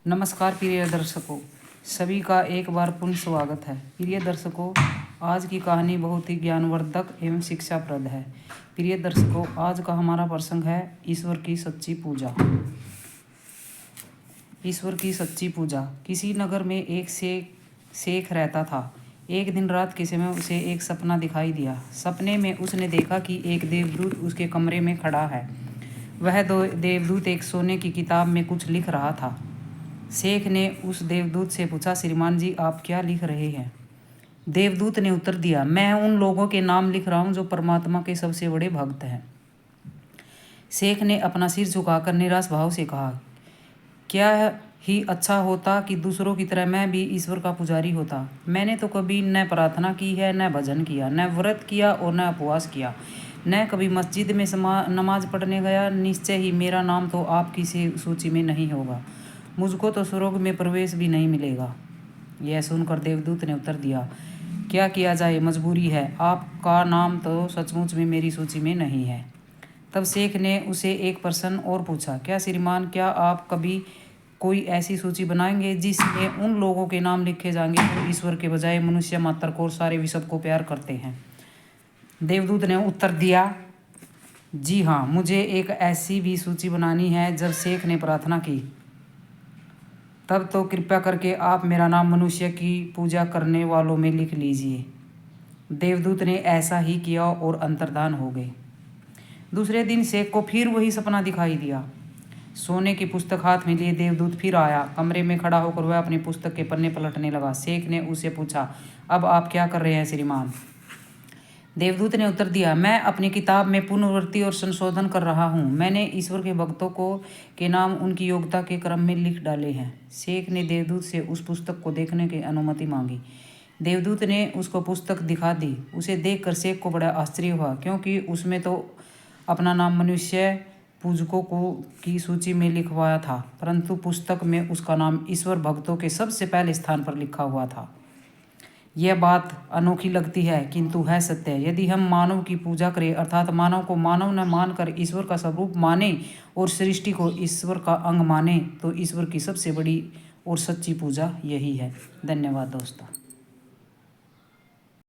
नमस्कार प्रिय दर्शकों, सभी का एक बार पुनः स्वागत है। प्रिय दर्शकों, आज की कहानी बहुत ही ज्ञानवर्धक एवं शिक्षाप्रद है। प्रिय दर्शकों, आज का हमारा प्रसंग है ईश्वर की सच्ची पूजा। ईश्वर की सच्ची पूजा। किसी नगर में एक शेख रहता था। एक दिन रात के समय उसे एक सपना दिखाई दिया। सपने में उसने देखा कि एक देवदूत उसके कमरे में खड़ा है। वह देवदूत एक सोने की किताब में कुछ लिख रहा था। शेख ने उस देवदूत से पूछा, श्रीमान जी, आप क्या लिख रहे हैं? देवदूत ने उत्तर दिया, मैं उन लोगों के नाम लिख रहा हूँ जो परमात्मा के सबसे बड़े भक्त हैं। शेख ने अपना सिर झुकाकर निराश भाव से कहा, क्या ही अच्छा होता कि दूसरों की तरह मैं भी ईश्वर का पुजारी होता। मैंने तो कभी न प्रार्थना की है, न भजन किया, न व्रत किया और न उपवास किया, न कभी मस्जिद में नमाज पढ़ने गया। निश्चय ही मेरा नाम तो आपकी सूची में नहीं होगा। मुझको तो स्वर्ग में प्रवेश भी नहीं मिलेगा। यह सुनकर देवदूत ने उत्तर दिया, क्या किया जाए, मजबूरी है। आपका नाम तो सचमुच में मेरी सूची में नहीं है। तब शेख ने उसे एक प्रश्न और पूछा, क्या श्रीमान, क्या आप कभी कोई ऐसी सूची बनाएंगे जिसमें उन लोगों के नाम लिखे जाएंगे जो ईश्वर के बजाय मनुष्य मात्र को और सारे विश्व को प्यार करते हैं? देवदूत ने उत्तर दिया, जी हाँ, मुझे एक ऐसी भी सूची बनानी है। जब शेख ने प्रार्थना की, तब तो कृपया करके आप मेरा नाम मनुष्य की पूजा करने वालों में लिख लीजिए। देवदूत ने ऐसा ही किया और अंतर्धान हो गए। दूसरे दिन शेख को फिर वही सपना दिखाई दिया। सोने की पुस्तक हाथ में लिए देवदूत फिर आया। कमरे में खड़ा होकर वह अपनी पुस्तक के पन्ने पलटने लगा। शेख ने उसे पूछा, अब आप क्या कर रहे हैं श्रीमान? देवदूत ने उत्तर दिया, मैं अपनी किताब में पुनरावृत्ति और संशोधन कर रहा हूँ। मैंने ईश्वर के भक्तों के नाम उनकी योग्यता के क्रम में लिख डाले हैं। शेख ने देवदूत से उस पुस्तक को देखने की अनुमति मांगी। देवदूत ने उसको पुस्तक दिखा दी। उसे देखकर शेख को बड़ा आश्चर्य हुआ, क्योंकि उसमें तो अपना नाम मनुष्य पूजकों की सूची में लिखवाया था, परंतु पुस्तक में उसका नाम ईश्वर भक्तों के सबसे पहले स्थान पर लिखा हुआ था। यह बात अनोखी लगती है, किंतु है सत्य। यदि हम मानव की पूजा करें, अर्थात मानव को मानव न मानकर ईश्वर का स्वरूप माने और सृष्टि को ईश्वर का अंग माने, तो ईश्वर की सबसे बड़ी और सच्ची पूजा यही है। धन्यवाद दोस्तों।